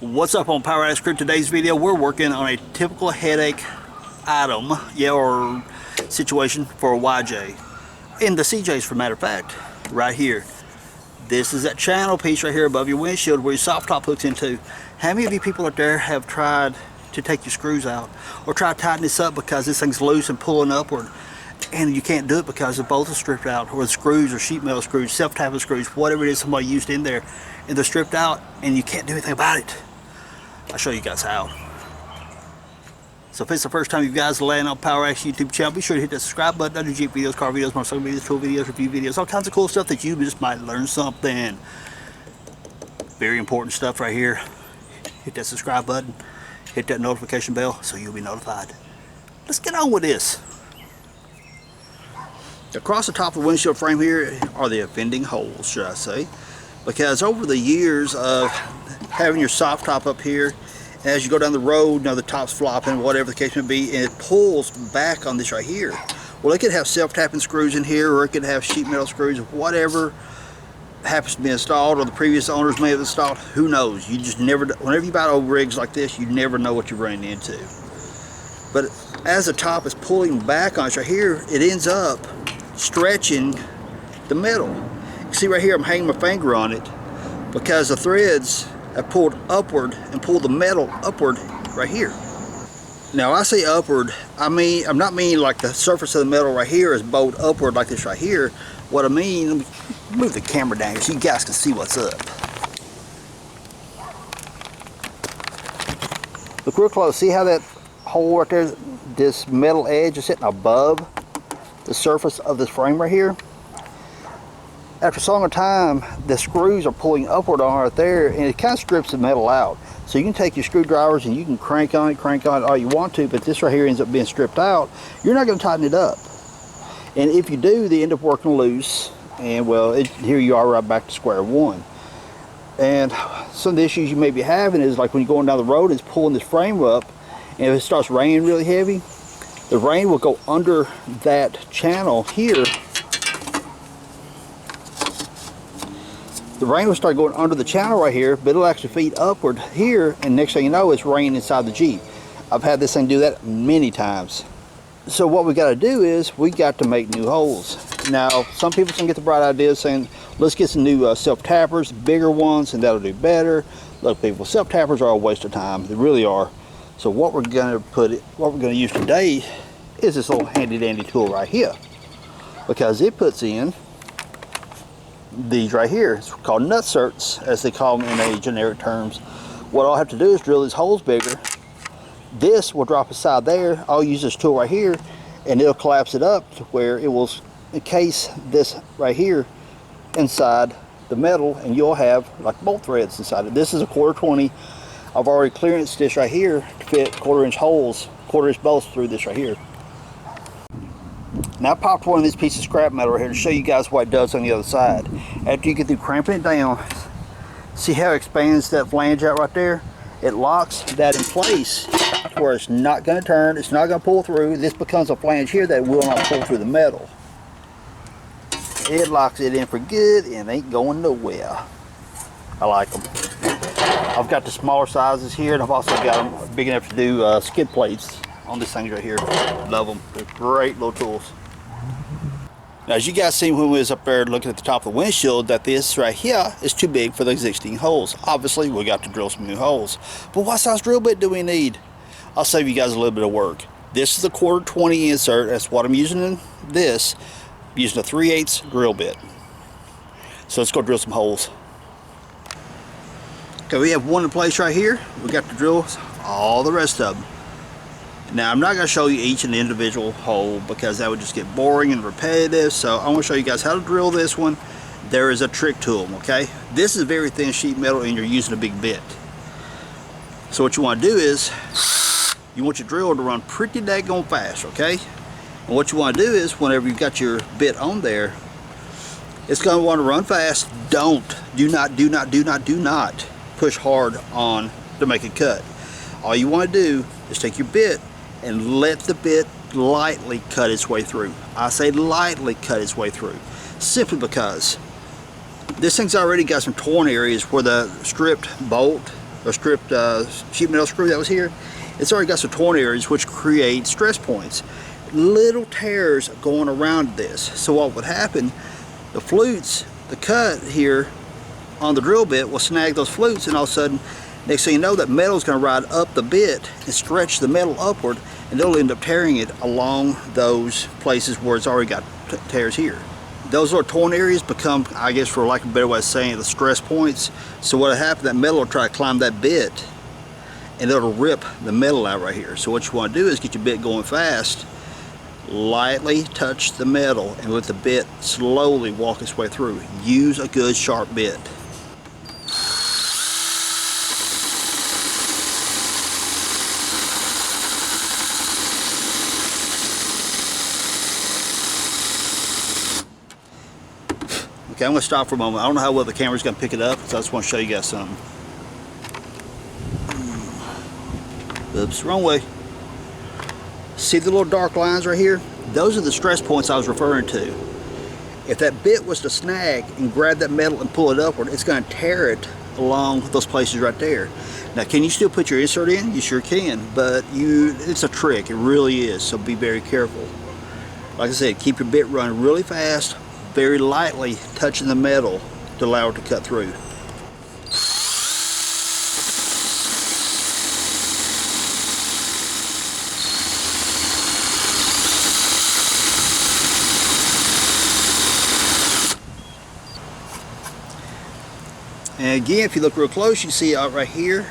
What's up on Power Addicts Crew? Today's video we're working on a typical headache item, or situation for a YJ. In the CJs, for matter of fact, right here. This is that channel piece right here above your windshield where your soft top hooks into. How many of you people out there have tried to take your screws out or try to tighten this up because this thing's loose and pulling upward, and you can't do it because the bolts are stripped out, or the screws or sheet metal screws, self-tapping screws, whatever it is somebody used in there, and they're stripped out and you can't do anything about it? I'll show you guys how. So if it's the first time you guys land on Power Addicts YouTube channel, be sure to hit that subscribe button. I do Jeep videos, car videos, motorcycle videos, tool videos, review videos, all kinds of cool stuff that you just might learn something. Very important stuff right here. Hit that subscribe button, hit that notification bell so you'll be notified. Let's get on with this. Across the top of the windshield frame here are the offending holes, should I say, because over the years of having your soft top up here, as you go down the road, the top's flopping, whatever the case may be, and it pulls back on this right here. Well, it could have self-tapping screws in here, or it could have sheet metal screws, whatever happens to be installed, or the previous owners may have installed. Who knows? You just never, whenever you buy old rigs like this, you never know what you're running into. But as the top is pulling back on it right here, it ends up stretching the metal. You see right here, I'm hanging my finger on it because the threads have pulled upward and pulled the metal upward right here. Now I say upward, I'm not meaning like the surface of the metal right here is bowed upward like this right here. What I mean, let me move the camera down here so you guys can see what's up. Look real close, see how that hole right there, this metal edge is sitting above the surface of this frame right here? After so long a time, the screws are pulling upward on right there, and it kind of strips the metal out. So you can take your screwdrivers and you can crank on it all you want to, but this right here ends up being stripped out. You're not going to tighten it up. And if you do, they end up working loose, and well, here you are right back to square one. And some of the issues you may be having is like when you're going down the road and it's pulling this frame up, and if it starts raining really heavy, the rain will go under that channel here. The rain will start going under the channel right here, but it'll actually feed upward here, and next thing you know, it's raining inside the Jeep. I've had this thing do that many times. So what we got to do is we got to make new holes. Now, some people can get the bright idea saying, let's get some new self-tappers, bigger ones, and that'll do better. Look, people, self-tappers are a waste of time. They really are. So what we're going to use today is this little handy-dandy tool right here, because it puts in these right here. It's called nut certs, as they call them in a generic terms. What I'll have to do is drill these holes bigger. This will drop aside there. I'll use this tool right here, and it'll collapse it up to where it will encase this right here inside the metal, and you'll have like bolt threads inside it. This is a 1/4 20. I've already clearanced this right here to fit 1/4 holes, 1/4 bolts through this right here. Now I popped one of these pieces of scrap metal right here to show you guys what it does on the other side. After you get through cramping it down, see how it expands that flange out right there? It locks that in place where it's not going to turn, it's not going to pull through. This becomes a flange here that will not pull through the metal. It locks it in for good and ain't going nowhere. I like them. I've got the smaller sizes here, and I've also got them big enough to do skid plates on these things right here. Love them. They're great little tools. Now, as you guys seen when we was up there looking at the top of the windshield, that this right here is too big for the existing holes. Obviously, we got to drill some new holes. But what size drill bit do we need? I'll save you guys a little bit of work. This is the 1/4 20 insert. That's what I'm using in this. I'm using a 3/8 drill bit. So let's go drill some holes. Okay, we have one in place right here. We got to drill all the rest of them. Now, I'm not going to show you each and individual hole because that would just get boring and repetitive. So I'm going to show you guys how to drill this one. There is a trick to them, okay? This is very thin sheet metal and you're using a big bit. So what you want to do is, you want your drill to run pretty daggone fast, okay? And what you want to do is, whenever you've got your bit on there, it's going to want to run fast. Do not push hard on to make it cut. All you want to do is take your bit and let the bit lightly cut its way through. I say lightly cut its way through, simply because This thing's already got some torn areas where the stripped bolt or stripped sheet metal screw that was here, it's already got some torn areas which create stress points. Little tears going around this. So what would happen, the flutes, the cut here on the drill bit will snag those flutes, and all of a sudden, next thing you know, that metal is going to ride up the bit and stretch the metal upward, and it'll end up tearing it along those places where it's already got tears here. Those little torn areas become, I guess for lack of a better way of saying it, the stress points. So what'll happen, that metal will try to climb that bit, and it'll rip the metal out right here. So what you want to do is get your bit going fast, lightly touch the metal, and let the bit slowly walk its way through. Use a good sharp bit. Okay, I'm going to stop for a moment. I don't know how well the camera's going to pick it up, so I just want to show you guys something. Oops, wrong way. See the little dark lines right here? Those are the stress points I was referring to. If that bit was to snag and grab that metal and pull it upward, it's going to tear it along those places right there. Now, can you still put your insert in? You sure can, but it's a trick. It really is, so be very careful. Like I said, keep your bit running really fast, very lightly touching the metal to allow it to cut through. And again, if you look real close, you see right here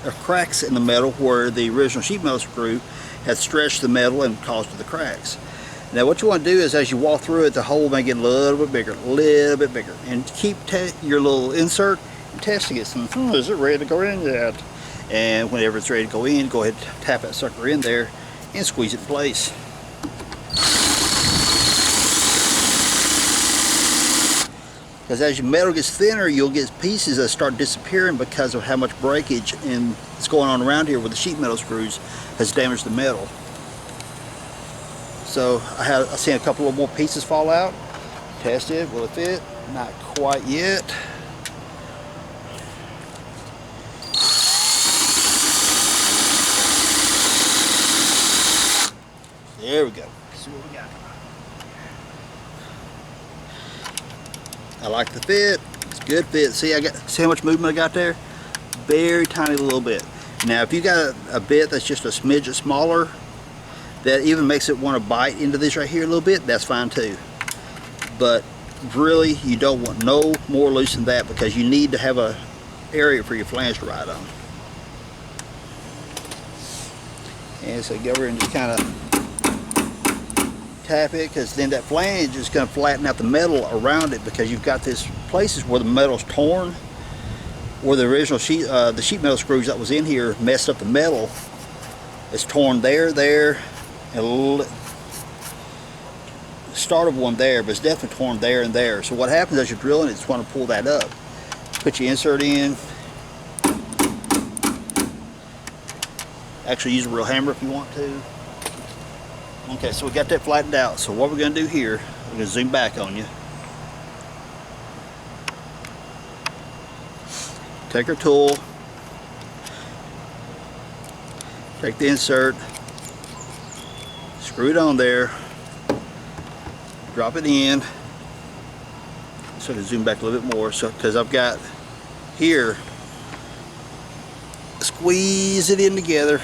are cracks in the metal where the original sheet metal screw had stretched the metal and caused the cracks. Now what you want to do is, as you walk through it, the hole may get a little bit bigger, and keep your little insert and testing it. So, is it ready to go in yet? And whenever it's ready to go in, go ahead and tap that sucker in there and squeeze it in place. Because as your metal gets thinner, you'll get pieces that start disappearing because of how much breakage and what's going on around here with the sheet metal screws has damaged the metal. So I've seen a couple of more pieces fall out. Test it, will it fit? Not quite yet. There we go. Let's see what we got. I like the fit. It's a good fit. See how much movement I got there? Very tiny little bit. Now if you got a bit that's just a smidget smaller, that even makes it want to bite into this right here a little bit, that's fine too. But really, you don't want no more loose than that, because you need to have a area for your flange to ride on. And so go over and just kind of tap it, because then that flange is going to flatten out the metal around it, because you've got this places where the metal's torn, where the original sheet metal screws that was in here messed up the metal. It's torn there, and start of one there, but it's definitely torn there and there. So what happens as you're drilling, it's want to pull that up. Put your insert in. Actually use a real hammer if you want to. Okay, so we got that flattened out. So what we're going to do here, we're going to zoom back on you. Take our tool. Take the insert. Screw it on there. Drop it in. So I can zoom back a little bit more, so because I've got here, squeeze it in together.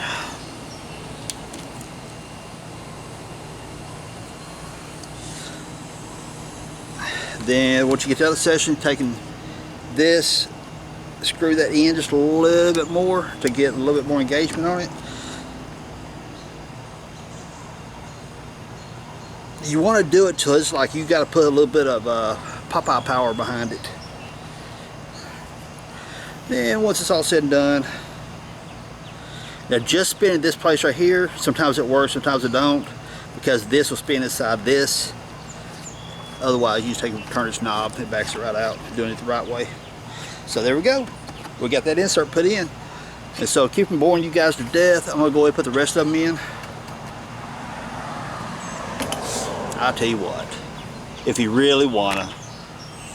Then once you get to the other section, taking this, screw that in just a little bit more to get a little bit more engagement on it. You want to do it till it's like you got to put a little bit of Popeye power behind it. Then once it's all said and done, now just spinning this place right here, sometimes it works, sometimes it don't, because this will spin inside this. Otherwise, you just turn this knob, it backs it right out, doing it the right way. So there we go. We got that insert put in. And so keep from boring you guys to death, I'm going to go ahead and put the rest of them in. I'll tell you what, if you really wanna,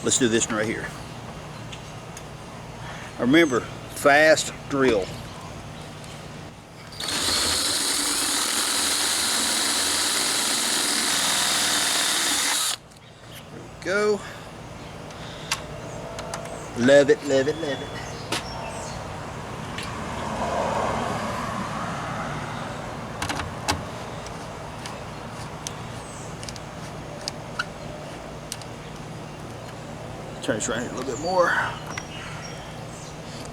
let's do this one right here. Remember, fast drill. Go. Love it, love it, love it. Turn this right here a little bit more.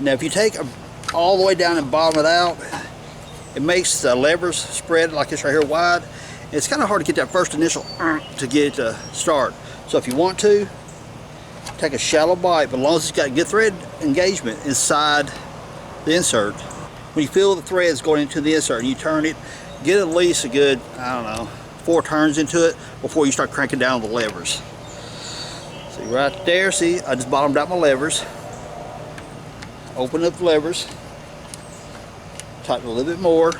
Now if you take them all the way down and bottom it out, it makes the levers spread like this right here wide. It's kind of hard to get that first initial to get it to start. So if you want to, take a shallow bite, but as long as it's got good thread engagement inside the insert. When you feel the threads going into the insert and you turn it, get at least a good, I don't know, 4 turns into it before you start cranking down the levers. See right there, see, I just bottomed out my levers. Open up the levers. Tighten a little bit more.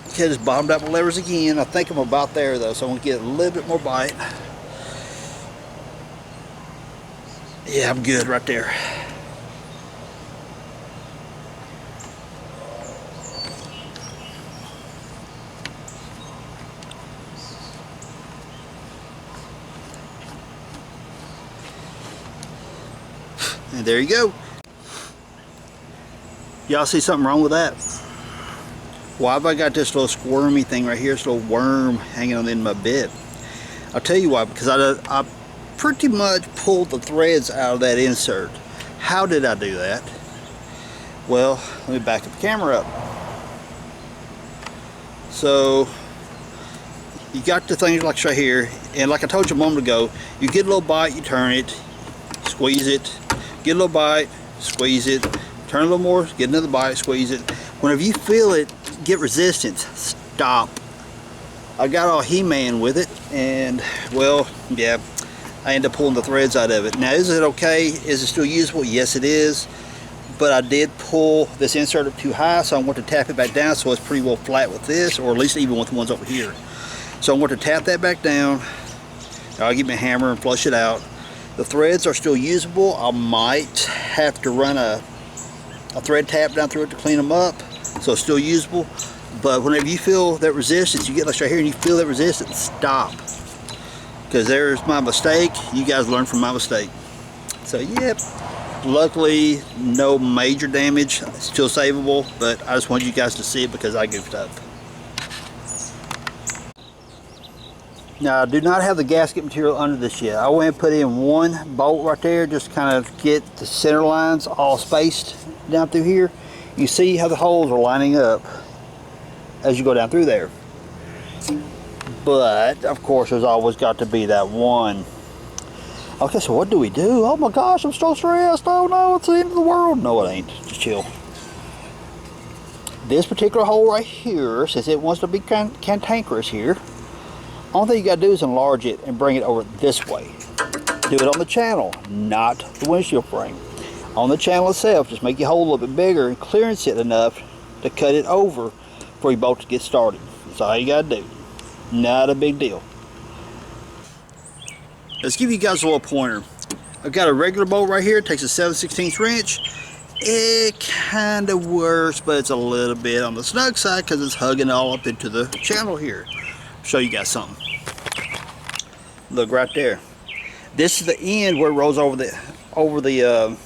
Okay, just bottomed out my levers again. I think I'm about there though, so I'm gonna get a little bit more bite. Yeah, I'm good right there. And there you go. Y'all see something wrong with that? Why have I got this little squirmy thing right here, this little worm hanging on the end of my bit? I'll tell you why, because I pretty much pulled the threads out of that insert. How did I do that? Well, let me back the camera up. So, you got the things like right here, and like I told you a moment ago, you get a little bite, you turn it, squeeze it, get a little bite, squeeze it, turn a little more, get another bite, squeeze it. Whenever you feel it get resistance, stop. I got all He-Man with it, and well, yeah, I ended up pulling the threads out of it. Now, is it okay? Is it still usable? Yes, it is. But I did pull this insert up too high, so I want to tap it back down so it's pretty well flat with this, or at least even with the ones over here. So I want to tap that back down. I'll get my hammer and flush it out. The threads are still usable. I might have to run a thread tap down through it to clean them up, so it's still usable. But whenever you feel that resistance, you get like right here and you feel that resistance, stop. Because there's my mistake. You guys learn from my mistake. So yep, luckily no major damage, still savable, but I just wanted you guys to see it because I goofed up. Now I do not have the gasket material under this yet. I went and put in one bolt right there, just kind of get the center lines all spaced down through here. You see how the holes are lining up as you go down through there. But of course there's always got to be that one. Okay, so what do we do? Oh my gosh, I'm so stressed. Oh no, it's the end of the world. No, it ain't. Just chill. This particular hole right here, since it wants to be cantankerous here, only thing you got to do is enlarge it and bring it over this way. Do it on the channel, not the windshield frame. On the channel itself, just make your hole a little bit bigger and clearance it enough to cut it over for your bolt to get started. That's all you got to do. Not a big deal. Let's give you guys a little pointer. I've got a regular bolt right here. It takes a 7/16 wrench. It kind of works, but it's a little bit on the snug side because it's hugging all up into the channel here. Show you guys something. Look right there. This is the end where it rolls over the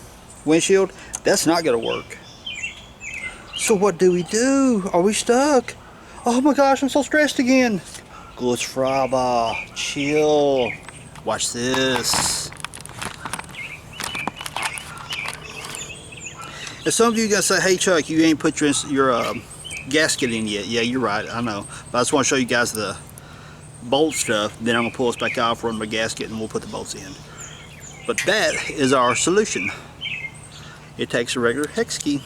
windshield. That's not going to work. So what do we do? Are we stuck? Oh my gosh, I'm so stressed again. Good fraba. Chill. Watch this. And some of you guys say, hey Chuck, you ain't put your gasket in yet. Yeah, you're right, I know. But I just want to show you guys the bolt stuff. Then I'm going to pull this back off, run my gasket, and we'll put the bolts in. But that is our solution. It takes a regular hex key.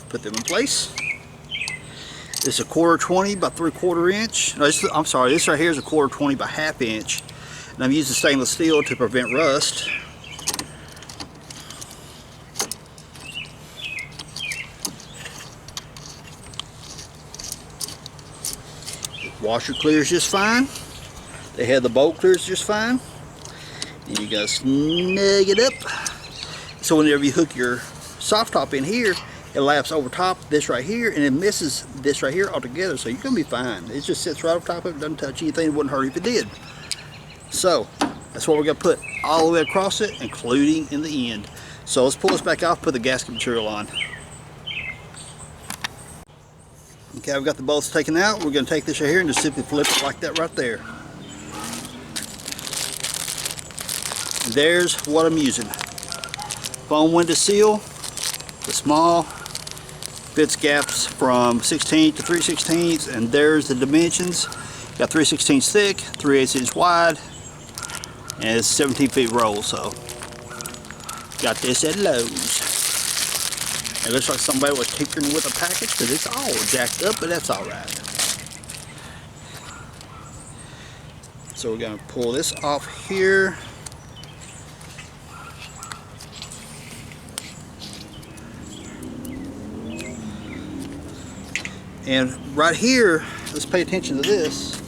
Put them in place. It's a 1/4 by 3/4 inch. No, I'm sorry, this right here is a 1/4 by 1/2 inch. And I'm using stainless steel to prevent rust. The washer clears just fine. The head of the bolt clears just fine. And you gotta snug it up. So whenever you hook your soft top in here, it laps over top this right here, and it misses this right here altogether. So you're gonna be fine. It just sits right over top of it, doesn't touch anything. It wouldn't hurt if it did. So that's what we're gonna put all the way across it, including in the end. So let's pull this back off, put the gasket material on. Okay, I've got the bolts taken out. We're gonna take this right here and just simply flip it like that right there. And there's what I'm using. Foam window seal, the small, fits gaps from 16 to 3/16, and there's the dimensions. Got 3/16 thick, 3/8 inch wide, and it's 17 feet roll. So got this at Lowe's. It looks like somebody was tinkering with a package because it's all jacked up, but that's all right. So we're going to pull this off here. And right here, let's pay attention to this.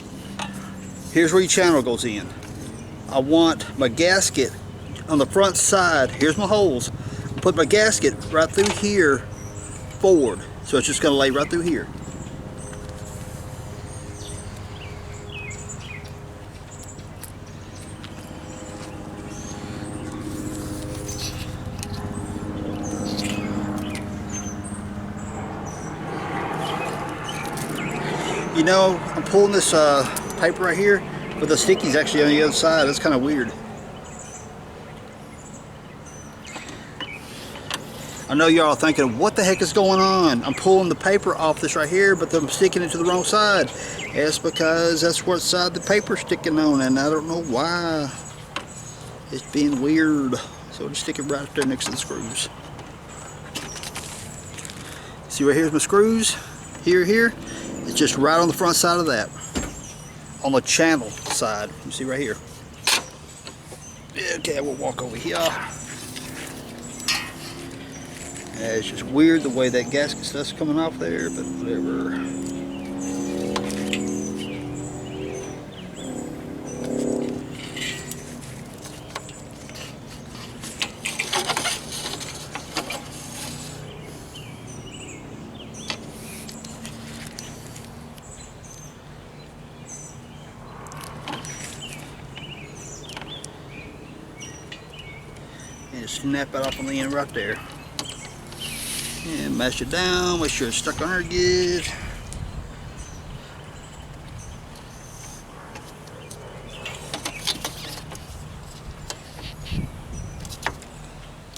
Here's where your channel goes in. I want my gasket on the front side. Here's my holes. Put my gasket right through here forward. So it's just going to lay right through here. You know, I'm pulling this paper right here, but the sticky's actually on the other side. That's kind of weird. I know y'all are thinking, what the heck is going on? I'm pulling the paper off this right here, but I'm sticking it to the wrong side. It's because that's what side the paper's sticking on, and I don't know why. It's being weird. So just stick it right there next to the screws. See right here's my screws. Here. It's just right on the front side of that. On the channel side. You see right here. Okay, we'll walk over here. It's just weird the way that gasket stuff's coming off there, but whatever. And snap it off on the end right there. And mash it down, make sure it's stuck on there good.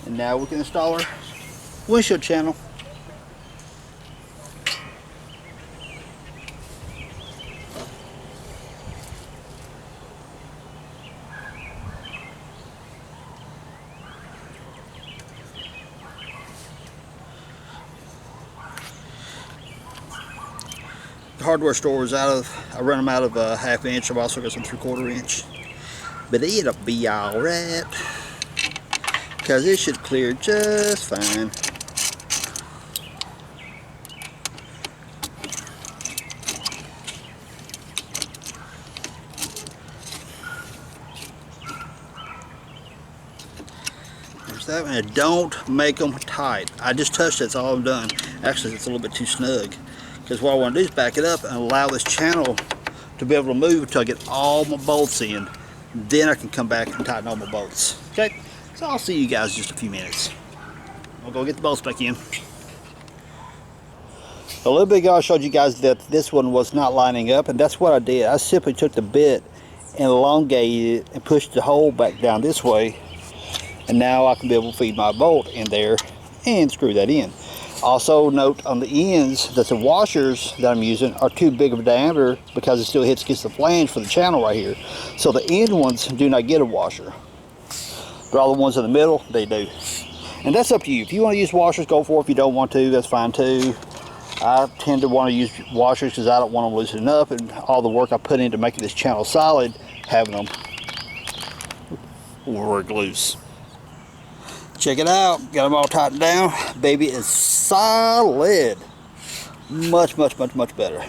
And now we can install our windshield channel. The hardware store is I run them out of a 1/2 inch. I've also got some 3/4 inch, but it'll be all right because it should clear just fine. There's that one. Don't make them tight. I just touched it, that's all I've done. Actually, it's a little bit too snug. Because what I want to do is back it up and allow this channel to be able to move until I get all my bolts in. Then I can come back and tighten all my bolts. Okay, so I'll see you guys in just a few minutes. I'll go get the bolts back in. A little bit ago I showed you guys that this one was not lining up, and that's what I did. I simply took the bit and elongated it and pushed the hole back down this way, and now I can be able to feed my bolt in there and screw that in. Also note on the ends that the washers that I'm using are too big of a diameter because it still hits against the flange for the channel right here. So the end ones do not get a washer. But all the ones in the middle, they do. And that's up to you. If you want to use washers, go for it. If you don't want to, that's fine too. I tend to want to use washers because I don't want them loosening up, and all the work I put into making this channel solid, having them work loose. Check it out, got them all tightened down. Baby is solid. Much better.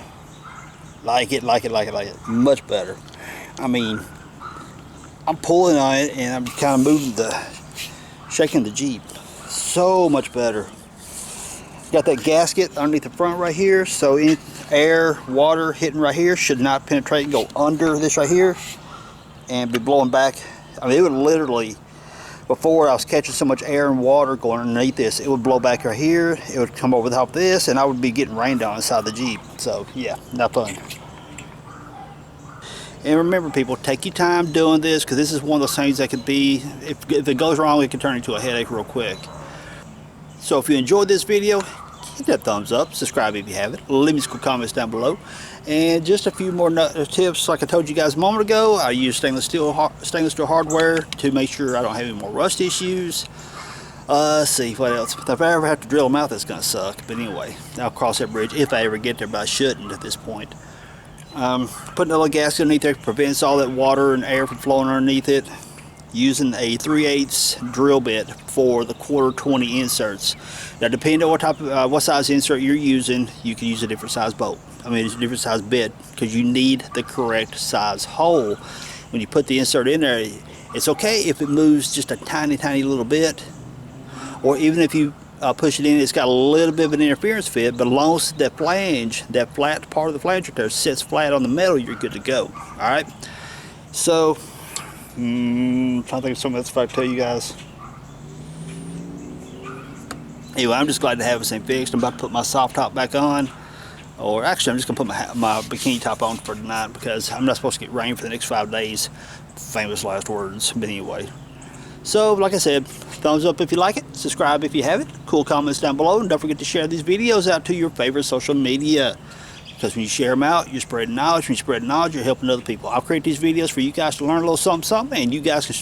Like it. Much better. I mean, I'm pulling on it and I'm kind of moving shaking the Jeep. So much better. Got that gasket underneath the front right here, so any air, water hitting right here should not penetrate and go under this right here and be blowing back. I mean, it would literally, before I was catching so much air and water going underneath this, it would blow back right here, it would come over the top of this, and I would be getting rained on inside the Jeep. So yeah, not fun. And remember, people, take your time doing this, because this is one of those things that could be, if it goes wrong, it can turn into a headache real quick. So if you enjoyed this video, hit that thumbs up, subscribe if you haven't, leave me some comments down below, and just a few more tips. Like I told you guys a moment ago, I use stainless steel hardware to make sure I don't have any more rust issues. Let's see what else. If I ever have to drill them out, that's gonna suck. But anyway, I'll cross that bridge if I ever get there, but I shouldn't at this point. Putting a little gasket underneath there prevents all that water and air from flowing underneath it. Using a 3/8 drill bit for the 1/4 20 inserts. Now, depending on what size insert you're using, you can use a different size bolt. I mean, it's a different size bit, because you need the correct size hole. When you put the insert in there, it's okay if it moves just a tiny little bit, or even if you push it in, it's got a little bit of an interference fit, but as long as that flange, that flat part of the flange right there, sits flat on the metal, you're good to go. All right. So. Trying to think of something else if I tell you guys. Anyway, I'm just glad to have this thing fixed. I'm about to put my soft top back on, or actually I'm just gonna put my bikini top on for tonight, because I'm not supposed to get rain for the next 5 days. Famous last words. But anyway, so like I said, thumbs up if you like it, subscribe if you haven't, cool comments down below, and don't forget to share these videos out to your favorite social media. Because when you share them out, you're spreading knowledge. When you spread knowledge, you're helping other people. I'll create these videos for you guys to learn a little something, and you guys can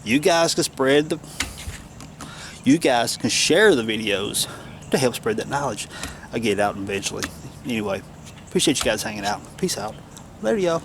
you guys can share the videos to help spread that knowledge. I'll get it out eventually. Anyway, appreciate you guys hanging out. Peace out. Later, y'all.